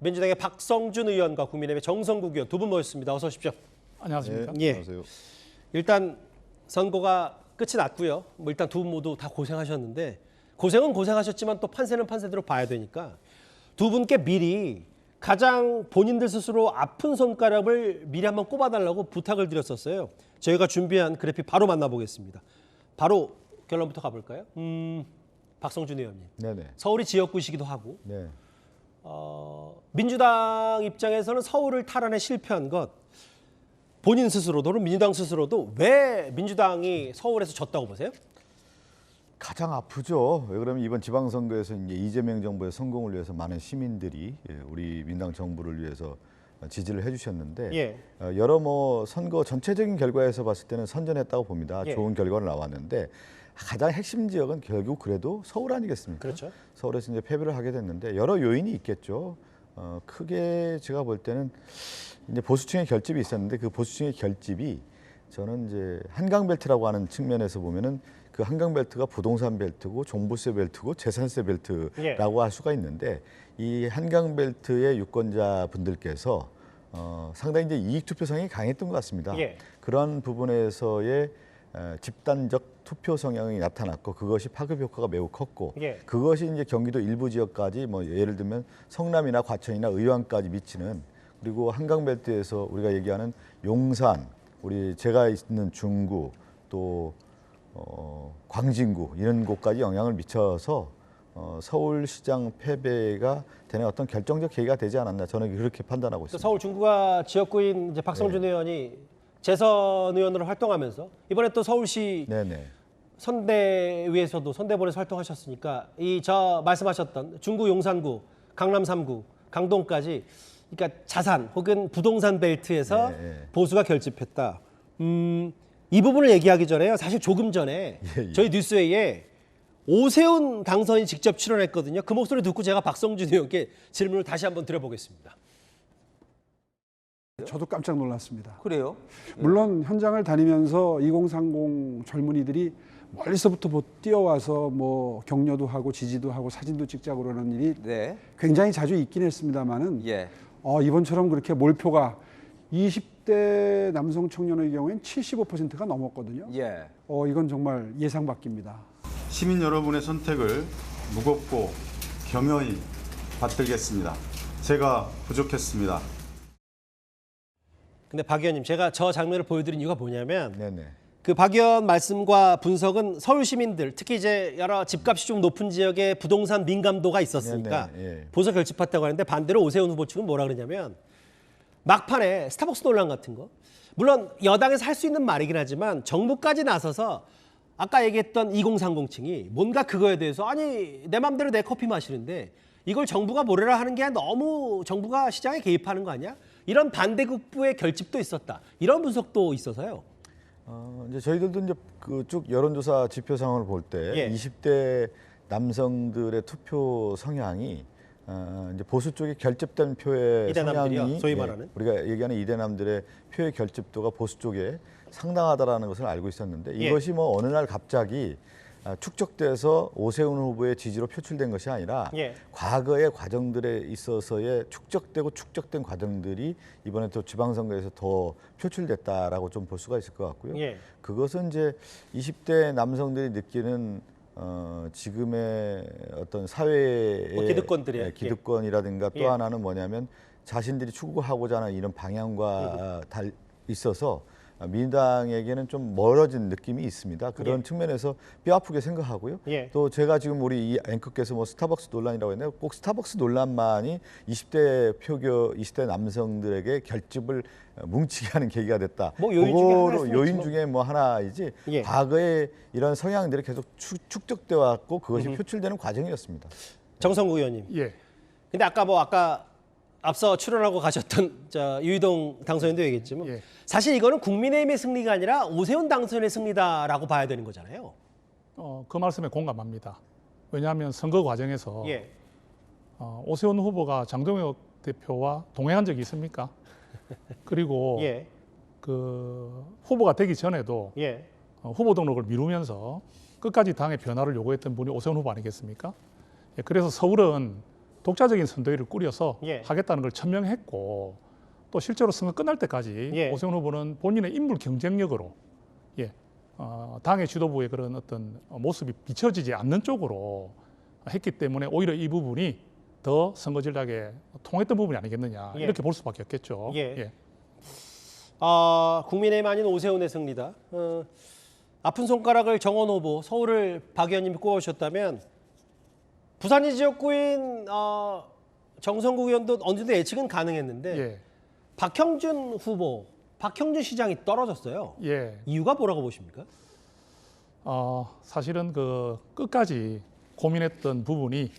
민주당의 박성준 의원과 국민의힘의 정성국 의원 두 분 모셨습니다. 어서 오십시오. 안녕하십니까? 예. 안녕하세요. 일단 선거가 끝이 났고요. 뭐 일단 두 분 모두 다 고생하셨는데 고생은 고생하셨지만 또 판세는 판세대로 봐야 되니까 두 분께 미리 가장 본인들 스스로 아픈 손가락을 미리 한번 꼽아달라고 부탁을 드렸었어요. 저희가 준비한 그래픽 바로 만나보겠습니다. 바로 결론부터 가볼까요? 박성준 의원님. 네네. 서울이 지역구시기도 하고 네. 민주당 입장에서는 서울을 탈환에 실패한 것 본인 스스로도 민주당 스스로도 왜 민주당이 서울에서 졌다고 보세요? 가장 아프죠. 왜 그러면 이번 지방선거에서 이제 이재명 정부의 성공을 위해서 많은 시민들이 우리 민당 정부를 위해서 지지를 해주셨는데 예. 여러 뭐 선거 전체적인 결과에서 봤을 때는 선전했다고 봅니다. 예. 좋은 결과가 나왔는데 가장 핵심 지역은 결국 그래도 서울 아니겠습니까? 그렇죠. 서울에서 이제 패배를 하게 됐는데 여러 요인이 있겠죠. 크게 제가 볼 때는 이제 보수층의 결집이 있었는데 그 보수층의 결집이 저는 이제 한강벨트라고 하는 측면에서 보면은 그 한강벨트가 부동산 벨트고 종부세 벨트고 재산세 벨트라고 예. 할 수가 있는데 이 한강벨트의 유권자 분들께서 상당히 이제 이익투표성이 강했던 것 같습니다. 예. 그런 부분에서의 집단적 투표 성향이 나타났고 그것이 파급 효과가 매우 컸고 예. 그것이 이제 경기도 일부 지역까지 뭐 예를 들면 성남이나 과천이나 의왕까지 미치는 그리고 한강벨트에서 우리가 얘기하는 용산, 우리 제가 있는 중구 또 광진구 이런 곳까지 영향을 미쳐서 서울시장 패배가 되는 어떤 결정적 계기가 되지 않았나 저는 그렇게 판단하고 있습니다. 서울 중구가 지역구인 이제 박성준 의원이 재선 의원으로 활동하면서 이번에 또 서울시 네네. 선대위에서도 선대본에서 활동하셨으니까 이 저 말씀하셨던 중구, 용산구, 강남 3구, 강동까지 그러니까 자산 혹은 부동산 벨트에서 보수가 결집했다. 이 부분을 얘기하기 전에요. 사실 조금 전에 저희 뉴스웨이에 오세훈 당선인이 직접 출연했거든요. 그 목소리 듣고 제가 박성준 의원께 질문을 다시 한번 드려보겠습니다. 저도 깜짝 놀랐습니다. 그래요? 물론 현장을 다니면서 2030 젊은이들이 멀리서부터 뛰어와서 뭐 격려도 하고 지지도 하고 사진도 찍자고 그러는 일이 네. 굉장히 자주 있긴 했습니다만은 예. 이번처럼 그렇게 몰표가 20대 남성 청년의 경우엔 75%가 넘었거든요. 예. 이건 정말 예상 밖입니다. 시민 여러분의 선택을 무겁고 겸허히 받들겠습니다. 제가 부족했습니다. 근데 박 의원님, 제가 저 장면을 보여드린 이유가 뭐냐면 네네. 그 박 의원 말씀과 분석은 서울 시민들, 특히 이제 여러 집값이 좀 높은 지역에 부동산 민감도가 있었으니까 네네, 예. 보수 결집했다고 하는데 반대로 오세훈 후보 측은 뭐라 그러냐면 막판에 스타벅스 논란 같은 거 물론 여당에서 할 수 있는 말이긴 하지만 정부까지 나서서 아까 얘기했던 2030층이 뭔가 그거에 대해서 아니 내 맘대로 내 커피 마시는데 이걸 정부가 뭐래라 하는 게 아니라 너무 정부가 시장에 개입하는 거 아니야? 이런 반대급부의 결집도 있었다. 이런 분석도 있어서요. 이제 저희들도 이제 그 쭉 여론조사 지표 상황을 볼 때 예. 20대 남성들의 투표 성향이 이제 보수 쪽에 결집된 표의 이대남들이요, 성향이 소위 말하는. 우리가 얘기하는 이대남들의 표의 결집도가 보수 쪽에 상당하다라는 것을 알고 있었는데 예. 이것이 뭐 어느 날 갑자기 축적돼서 오세훈 후보의 지지로 표출된 것이 아니라 예. 과거의 과정들에 있어서의 축적된 과정들이 이번에 또 지방선거에서 더 표출됐다라고 좀 볼 수가 있을 것 같고요. 예. 그것은 이제 20대 남성들이 느끼는 지금의 어떤 사회의 뭐 기득권들이에요. 기득권이라든가 또 예. 하나는 뭐냐면 자신들이 추구하고자 하는 이런 방향과 있어서 민주당에게는 좀 멀어진 느낌이 있습니다. 그런 예. 측면에서 뼈아프게 생각하고요. 예. 또 제가 지금 우리 이 앵커께서 뭐 스타벅스 논란이라고 했는데 꼭 스타벅스 논란만이 20대 남성들에게 결집을 뭉치게 하는 계기가 됐다. 뭐 요인 중에 하나일 수는 요인 있지만. 중에 뭐 하나이지 예. 과거에 이런 성향들이 계속 축적돼 왔고 그것이 표출되는 과정이었습니다. 정성국 의원님. 예. 근데 아까 앞서 출연하고 가셨던 유희동 당선인도 얘기했지만 예. 사실 이거는 국민의힘의 승리가 아니라 오세훈 당선인의 승리다라고 봐야 되는 거잖아요. 그 말씀에 공감합니다. 왜냐하면 선거 과정에서 예. 오세훈 후보가 장동혁 대표와 동행한 적이 있습니까? 그리고 예. 그 후보가 되기 전에도 예. 후보 등록을 미루면서 끝까지 당의 변화를 요구했던 분이 오세훈 후보 아니겠습니까? 예, 그래서 서울은 독자적인 선대위를 꾸려서 예. 하겠다는 걸 천명했고 또 실제로 선거 끝날 때까지 예. 오세훈 후보는 본인의 인물 경쟁력으로 당의 지도부의 그런 어떤 모습이 비춰지지 않는 쪽으로 했기 때문에 오히려 이 부분이 더 선거 전략에 통했던 부분이 아니겠느냐 예. 이렇게 볼 수밖에 없겠죠. 예. 국민의힘 아닌 오세훈의 승리다. 아픈 손가락을 정원 후보, 서울을 박 의원님이 꼽아주셨다면 부산이 지역구인 정성국 의원도 어느 정도 예측은 가능했는데 예. 박형준 후보, 박형준 시장이 떨어졌어요. 예. 이유가 뭐라고 보십니까? 사실은 그 끝까지 고민했던 부분이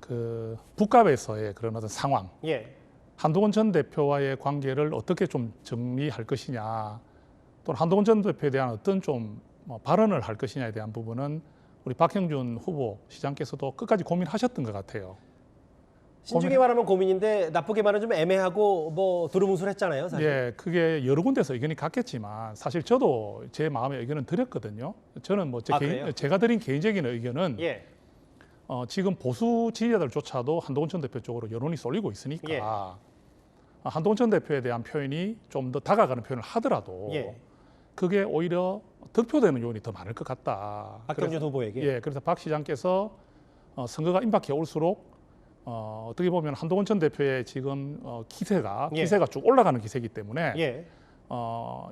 그 북갑에서의 그런 어떤 상황, 예. 한동훈 전 대표와의 관계를 어떻게 좀 정리할 것이냐, 또는 한동훈 전 대표에 대한 어떤 좀 발언을 할 것이냐에 대한 부분은 우리 박형준 후보 시장께서도 끝까지 고민하셨던 것 같아요. 신중히 말하면 고민인데 나쁘게 말하면 좀 애매하고 뭐 두루뭉술했잖아요, 사실. 예, 그게 여러 군데서 의견이 같겠지만 사실 저도 제 마음의 의견은 드렸거든요. 저는 뭐 그래요? 제가 드린 개인적인 의견은 예. 지금 보수 지지자들조차도 한동훈 전 대표 쪽으로 여론이 쏠리고 있으니까 예. 한동훈 전 대표에 대한 표현이 좀 더 다가가는 표현을 하더라도 예. 그게 오히려 득표되는 요인이 더 많을 것 같다. 박형준 후보에게. 예, 그래서 박 시장께서 선거가 임박해 올수록 어떻게 보면 한동훈 전 대표의 지금 기세가 쭉 올라가는 기세이기 때문에 예.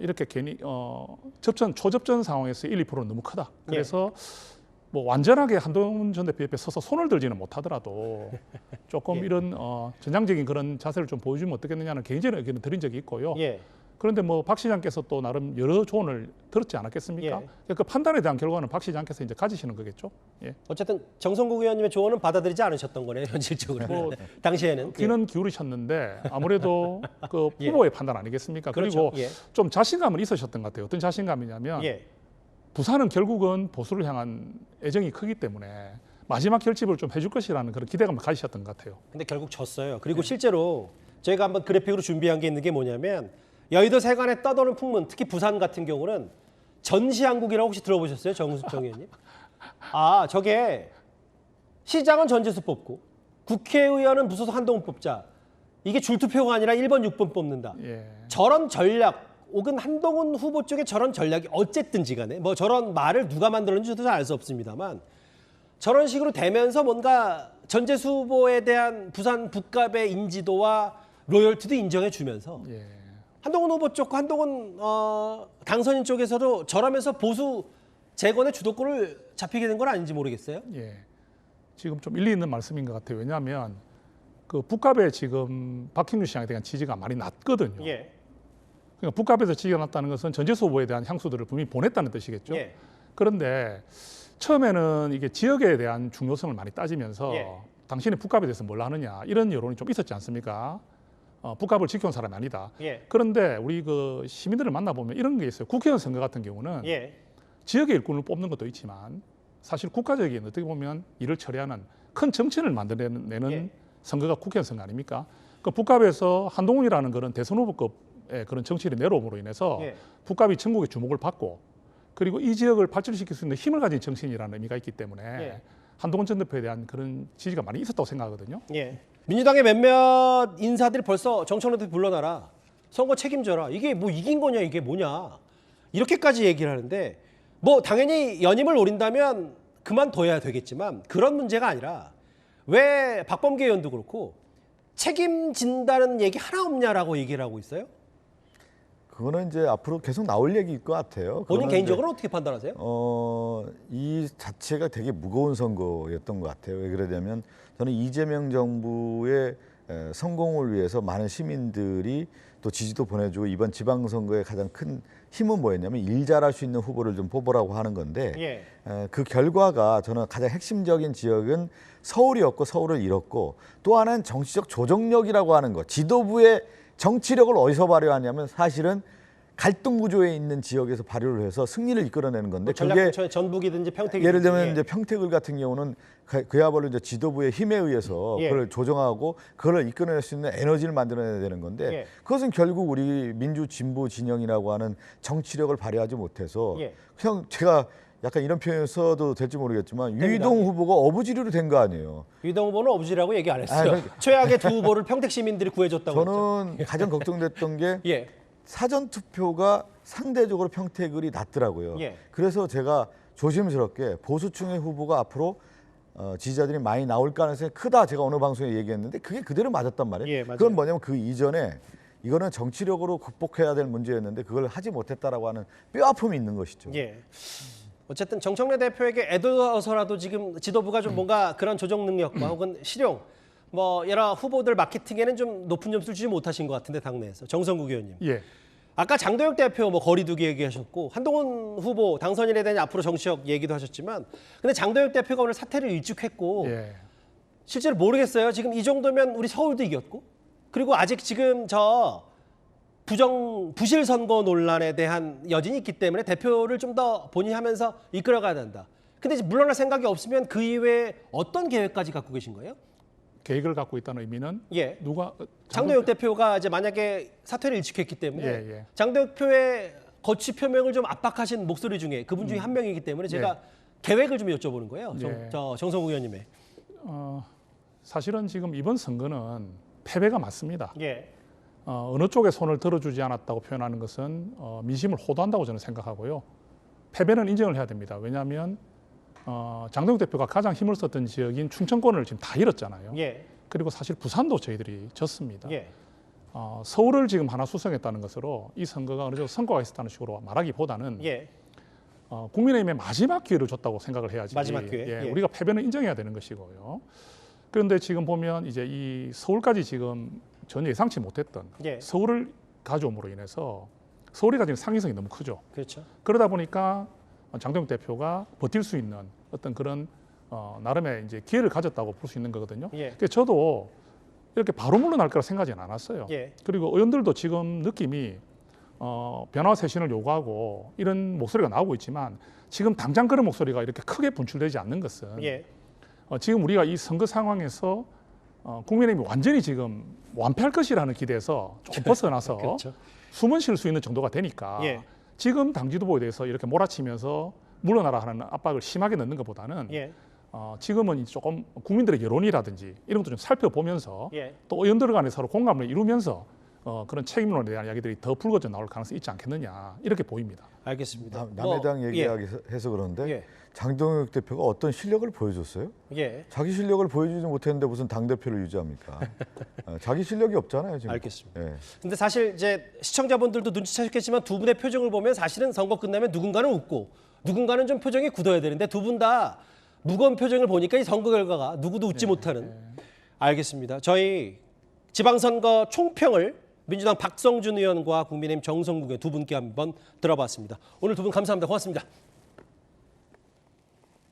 이렇게 괜히 초접전 상황에서 1, 2%는 너무 크다. 그래서 뭐 완전하게 한동훈 전 대표 옆에 서서 손을 들지는 못하더라도 조금 이런 전향적인 그런 자세를 좀 보여주면 어떻겠느냐는 개인적인 의견을 드린 적이 있고요. 예. 그런데 뭐 박 시장께서 또 나름 여러 조언을 들었지 않았겠습니까? 그 판단에 대한 결과는 박 시장께서 이제 가지시는 거겠죠. 예. 어쨌든 정성국 의원님의 조언은 받아들이지 않으셨던 거네요, 현실적으로. 뭐 당시에는. 귀는 기울이셨는데 아무래도 그 후보의 판단 아니겠습니까? 그렇죠. 그리고 좀 자신감은 있으셨던 것 같아요. 어떤 자신감이냐면 부산은 결국은 보수를 향한 애정이 크기 때문에 마지막 결집을 좀 해줄 것이라는 그런 기대감을 가지셨던 것 같아요. 근데 결국 졌어요. 그리고 실제로 저희가 한번 그래픽으로 준비한 게 있는 게 뭐냐면 여의도 세관에 떠도는 풍문, 특히 부산 같은 경우는 전시한국이라고 혹시 들어보셨어요? 정 의원님? 저게 시장은 전재수 뽑고 국회의원은 무소속 한동훈 뽑자. 이게 줄투표가 아니라 1번, 6번 뽑는다. 예. 저런 전략 혹은 한동훈 후보 쪽의 저런 전략이 어쨌든지 간에 뭐 저런 말을 누가 만들었는지 저도 잘 알 수 없습니다만 저런 식으로 되면서 뭔가 전재수 후보에 대한 부산 북갑의 인지도와 로열티도 인정해 주면서 한동훈 후보 쪽과 한동훈 당선인 쪽에서도 저러면서 보수 재건의 주도권을 잡히게 된 건 아닌지 모르겠어요. 예. 지금 좀 일리 있는 말씀인 것 같아요. 왜냐하면 그 북갑에 지금 박형준 시장에 대한 지지가 많이 낮거든요. 그러니까 북갑에서 지지가 낮다는 것은 전재수 후보에 대한 향수들을 분명히 보냈다는 뜻이겠죠. 그런데 처음에는 이게 지역에 대한 중요성을 많이 따지면서 당신이 북갑에 대해서 뭘 하느냐 이런 여론이 좀 있었지 않습니까? 북갑을 지켜온 사람이 아니다. 그런데 우리 그 시민들을 만나보면 이런 게 있어요. 국회의원 선거 같은 경우는 지역의 일꾼을 뽑는 것도 있지만 사실 국가적인 어떻게 보면 일을 처리하는 큰 정치를 만들어내는 선거가 국회의원 선거 아닙니까? 그 북갑에서 한동훈이라는 그런 대선 후보급의 그런 정치를 내려옴으로 인해서 북갑이 전국의 주목을 받고 그리고 이 지역을 발전시킬 수 있는 힘을 가진 정치인이라는 의미가 있기 때문에 한동훈 전 대표에 대한 그런 지지가 많이 있었다고 생각하거든요. 민주당의 몇몇 인사들이 벌써 정청래한테 불러놔라. 선거 책임져라. 이게 뭐 이긴 거냐 이게 뭐냐. 이렇게까지 얘기를 하는데 뭐 당연히 연임을 노린다면 그만둬야 되겠지만 그런 문제가 아니라 왜 박범계 의원도 그렇고 책임진다는 얘기 하나 없냐라고 얘기를 하고 있어요. 그거는 이제 앞으로 계속 나올 얘기일 것 같아요. 본인 개인적으로 어떻게 판단하세요? 이 자체가 되게 무거운 선거였던 것 같아요. 왜 그러냐면 저는 이재명 정부의 성공을 위해서 많은 시민들이 또 지지도 보내주고 이번 지방선거의 가장 큰 힘은 뭐였냐면 일 잘할 수 있는 후보를 좀 뽑으라고 하는 건데 그 결과가 저는 가장 핵심적인 지역은 서울이었고 서울을 잃었고 또 하나는 정치적 조정력이라고 하는 것. 지도부의 정치력을 어디서 발휘하냐면 사실은 갈등 구조에 있는 지역에서 발휘를 해서 승리를 이끌어내는 건데 그게 전북이든지 평택이든지 예를 들면 이제 평택을 같은 경우는 그야말로 이제 지도부의 힘에 의해서 그걸 조정하고 그걸 이끌어낼 수 있는 에너지를 만들어내야 되는 건데 그것은 결국 우리 민주 진보 진영이라고 하는 정치력을 발휘하지 못해서 그냥 제가 약간 이런 표현을 써도 될지 모르겠지만 됩니다. 유이동 후보가 어부지리로 된 거 아니에요. 유이동 후보는 어부지라고 얘기 안 했어요. 그러니까. 최악의 두 후보를 평택 시민들이 구해줬다고 저는 가장 걱정됐던 게 했죠. 예. 사전 투표가 상대적으로 평택을이 낮더라고요. 예. 그래서 제가 조심스럽게 보수층의 후보가 앞으로 지지자들이 많이 나올 가능성이 크다. 제가 어느 방송에 얘기했는데 그게 그대로 맞았단 말이에요. 예, 맞아요. 그건 뭐냐면 그 이전에 이거는 정치력으로 극복해야 될 문제였는데 그걸 하지 못했다라고 하는 뼈아픔이 있는 것이죠. 예. 어쨌든 정청래 대표에게 애도서라도 지금 지도부가 좀 뭔가 그런 조정 능력과 혹은 실용 뭐 여러 후보들 마케팅에는 좀 높은 점수를 주지 못하신 것 같은데 당내에서 정성국 의원님. 예. 아까 장도혁 대표 뭐 거리두기 얘기하셨고 한동훈 후보 당선인에 대한 앞으로 정치적 얘기도 하셨지만 근데 장도혁 대표가 오늘 사퇴를 일축했고 예. 실제로 모르겠어요. 지금 이 정도면 우리 서울도 이겼고 그리고 아직 지금 저 부실 선거 논란에 대한 여진이 있기 때문에 대표를 좀 더 본인이 하면서 이끌어가야 된다. 근데 이제 물러날 생각이 없으면 그 이외에 어떤 계획까지 갖고 계신 거예요? 계획을 갖고 있다는 의미는 예. 누가 장도혁 대표가 이제 만약에 사퇴를 일축했기 때문에 예. 장도혁 대표의 거취 표명을 좀 압박하신 목소리 중에 그분 중에 한 명이기 때문에 제가 계획을 좀 여쭤보는 거예요. 예. 정성국 의원님의. 사실은 지금 이번 선거는 패배가 맞습니다. 예. 어느 쪽에 손을 들어주지 않았다고 표현하는 것은 민심을 호도한다고 저는 생각하고요. 패배는 인정을 해야 됩니다. 왜냐하면 장동혁 대표가 가장 힘을 썼던 지역인 충청권을 지금 다 잃었잖아요. 예. 그리고 사실 부산도 저희들이 졌습니다. 예. 서울을 지금 하나 수성했다는 것으로 이 선거가 어느 정도 성과가 있었다는 식으로 말하기보다는 예. 국민의힘의 마지막 기회를 줬다고 생각을 해야지. 마지막 기회. 예, 예. 우리가 패배는 인정해야 되는 것이고요. 그런데 지금 보면 이제 이 서울까지 지금 전혀 예상치 못했던 예. 서울을 가져옴으로 인해서 서울이 가지는 상징성이 너무 크죠. 그렇죠. 그러다 보니까 장동혁 대표가 버틸 수 있는 어떤 그런 나름의 이제 기회를 가졌다고 볼 수 있는 거거든요. 예. 그래서 저도 이렇게 바로 물러날 거라 생각하지는 않았어요. 예. 그리고 의원들도 지금 느낌이 변화와 쇄신을 요구하고 이런 목소리가 나오고 있지만 지금 당장 그런 목소리가 이렇게 크게 분출되지 않는 것은 예. 지금 우리가 이 선거 상황에서 국민의힘이 완전히 지금 완패할 것이라는 기대에서 조금 벗어나서 그렇죠. 숨은 쉴 수 있는 정도가 되니까 예. 지금 당 지도부에 대해서 이렇게 몰아치면서 물러나라 하는 압박을 심하게 넣는 것보다는 예. 지금은 조금 국민들의 여론이라든지 이런 것도 좀 살펴보면서 예. 또 의원들 간에 서로 공감을 이루면서 그런 책임론에 대한 이야기들이 더 불거져 나올 가능성이 있지 않겠느냐 이렇게 보입니다. 알겠습니다. 남의 당 예. 얘기하기 해서 그런데 예. 장동혁 대표가 어떤 실력을 보여줬어요? 예. 자기 실력을 보여주지 못했는데 무슨 당 대표를 유지합니까? 자기 실력이 없잖아요 지금. 알겠습니다. 예. 근데 사실 이제 시청자분들도 눈치채셨겠지만 두 분의 표정을 보면 사실은 선거 끝나면 누군가는 웃고 누군가는 좀 표정이 굳어야 되는데 두 분 다 무거운 표정을 보니까 이 선거 결과가 누구도 웃지 못하는. 알겠습니다. 저희 지방선거 총평을 민주당 박성준 의원과 국민의힘 정성국 의원 두 분께 한번 들어봤습니다. 오늘 두 분 감사합니다. 고맙습니다.